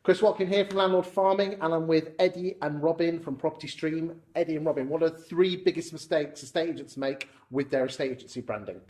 Chris Watkin here from Landlord Farming, and I'm with Eddie and Robin from Property Stream. Eddie and Robin, what are the three biggest mistakes estate agents make with their estate agency branding?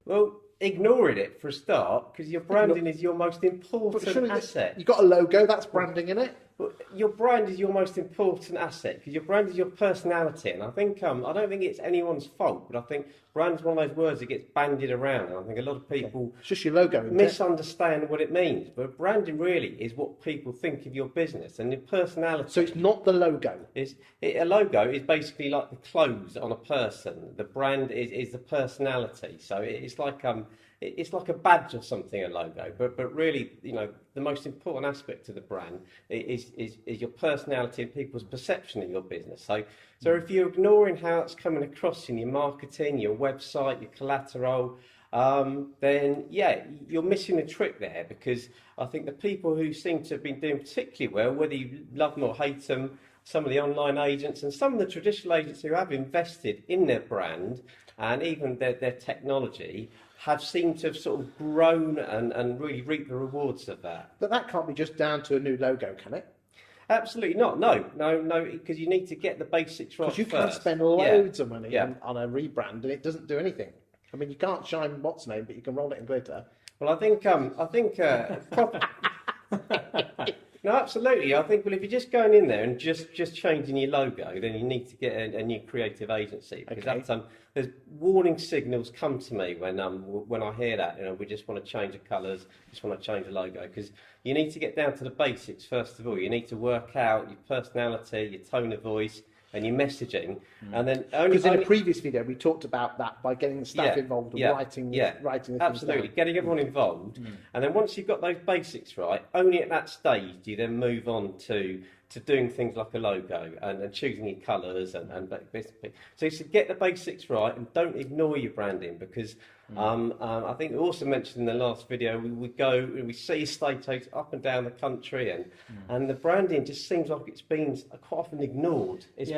Well, ignoring it for a start, because your branding is your most important asset. You've got a logo, that's branding, in it? Well, your brand is your most important asset, because your brand is your personality. And I think I don't think it's anyone's fault, but I think brand's one of those words that gets bandied around, and I think a lot of people It's just your logo, misunderstand what it means. But branding really is what people think of your business, and your personality. So it's not the logo. A logo is basically like the clothes on a person. The brand is the personality. So it's like a badge or something, a logo. But really, the most important aspect of the brand is your personality and people's perception of your business. So if you're ignoring how it's coming across in your marketing, your website, your collateral, then you're missing a trick there, because I think the people who seem to have been doing particularly well, whether you love them or hate them, some of the online agents and some of the traditional agents who have invested in their brand and even their technology, have seemed to have sort of grown and really reaped the rewards of that. But that can't be just down to a new logo, can it? Absolutely not. No, because you need to get the basics right. Because you first. can spend loads of money Yeah. on a rebrand and it doesn't do anything. I mean, you can't shine what's name, but you can roll it in glitter. Well, I think no, absolutely. I think, well, if you're just going in there and just changing your logo, then you need to get a new creative agency, because there's warning signals come to me when I hear that. We just want to change the colours, just want to change the logo, because you need to get down to the basics first of all. You need to work out your personality, your tone of voice, and your messaging, and then because in a previous video we talked about that by getting the staff involved and writing the absolutely things down. getting everyone involved, and then once you've got those basics right, only at that stage do you then move on to doing things like a logo and choosing your colours and so you get the basics right and don't ignore your branding, because I think we also mentioned in the last video we see estate agents up and down the country and the branding just seems like it's been quite often ignored. It's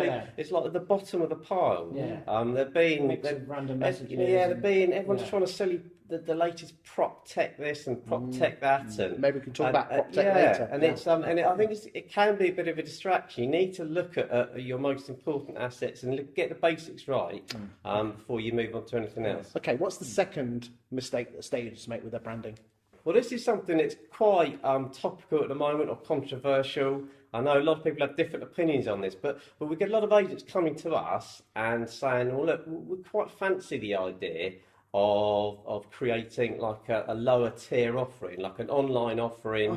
like at the bottom of the pile. They're being random messages. Everyone's trying to sell you the latest prop tech this and prop tech that, and maybe we can talk about prop tech later. And it's I think it can be a bit of a distraction. You need to look at your most important assets and get the basics right before you move on to anything else. Okay, what's the second mistake that estate agents make with their branding? Well, this is something that's quite topical at the moment, or controversial. I know a lot of people have different opinions on this, but we get a lot of agents coming to us and saying, well, look, we quite fancy the idea of creating like a lower tier offering, like an online offering,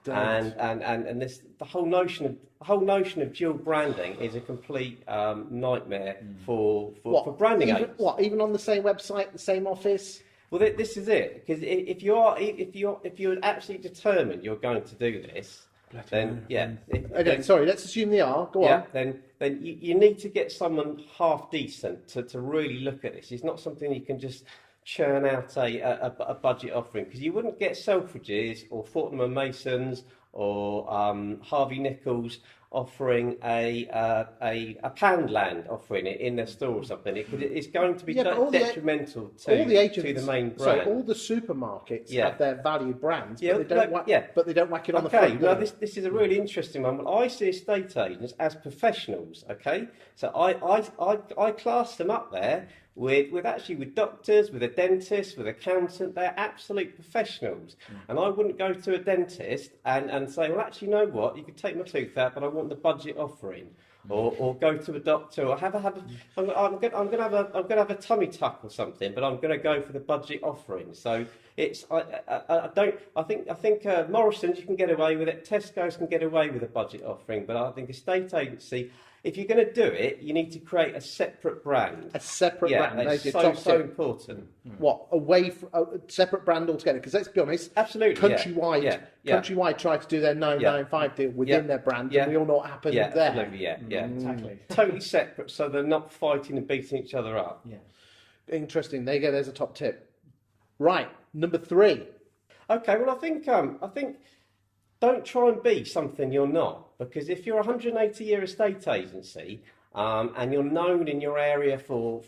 and this the whole notion of dual branding is a complete nightmare for branding agents. Even on the same website, the same office? Well, this is it, because if you're absolutely determined you're going to do this, then sorry, let's assume they are. Go on. Then you need to get someone half decent to really look at this. It's not something you can just churn out a budget offering, because you wouldn't get Selfridges or Fortnum and Masons or Harvey Nichols offering a Poundland offering it in their store or something. It's going to be detrimental to the main brand. So all the supermarkets have their value brands, but they don't whack it on the front. Now this is a really interesting one. Well, I see estate agents as professionals. Okay, so I class them up there with doctors, with a dentist, with an accountant. They're absolute professionals. And I wouldn't go to a dentist and say, well, actually, you know what? You could take my tooth out, but I want the budget offering. Or go to a doctor, or I'm going to have a tummy tuck or something, but I'm going to go for the budget offering. So I think Morrison's, you can get away with it. Tesco's can get away with a budget offering, but I think estate agency, if you're going to do it, you need to create a separate brand. A separate brand. It's so important. What, away from a separate brand altogether? Because let's be honest, absolutely, Countrywide tried to do their 995 deal within their brand, and we all know what happened there. Absolutely, exactly. Totally separate, so they're not fighting and beating each other up. Yeah. Interesting. There you go. There's a top tip. Right, number 3. Okay. Well, I think don't try and be something you're not, because if you're a 180-year estate agency and you're known in your area for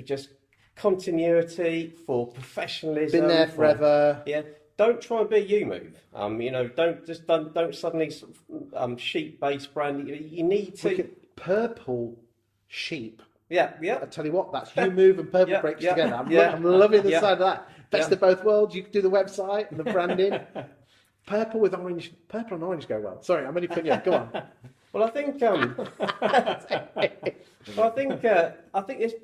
just continuity, for professionalism. Been there forever. Yeah. Don't try and be you move. Don't suddenly sheep-based brand. You need to. Look at Purple Sheep. Yeah. I tell you what, that's you move and Purple Yeah, breaks yeah, together. yeah. I'm loving the Yeah. side of that. Best Yeah. of both worlds. You can do the website and the branding. Purple with orange. Purple and orange go well. Sorry, I'm only putting you. Go on. Well, I think I think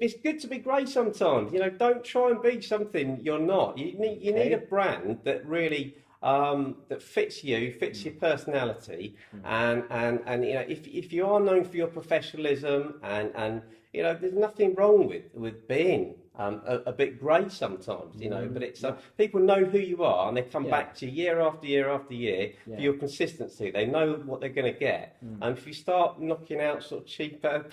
it's good to be grey sometimes. Don't try and be something you're not. You need a brand that really that fits you, fits your personality, and if you are known for your professionalism and there's nothing wrong with being a bit grey sometimes, but it's people know who you are and they come back to you year after year after year for your consistency. They know what they're going to get, and if you start knocking out sort of cheaper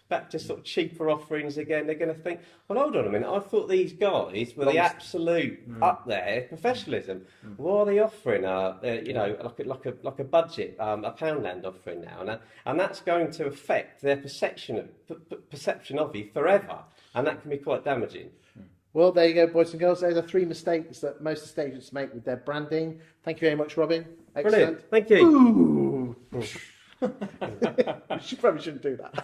back to sort of cheaper offerings again, they're going to think, well, hold on a minute, I thought these guys were the absolute up there professionalism. What are they offering? Like a budget, a Poundland offering now, and that's going to affect their perception of you forever, and that can be quite damaging. Well, there you go, boys and girls. Those are 3 mistakes that most estate agents make with their branding. Thank you very much, Robin. Excellent. Brilliant. Thank you. Ooh. You probably shouldn't do that.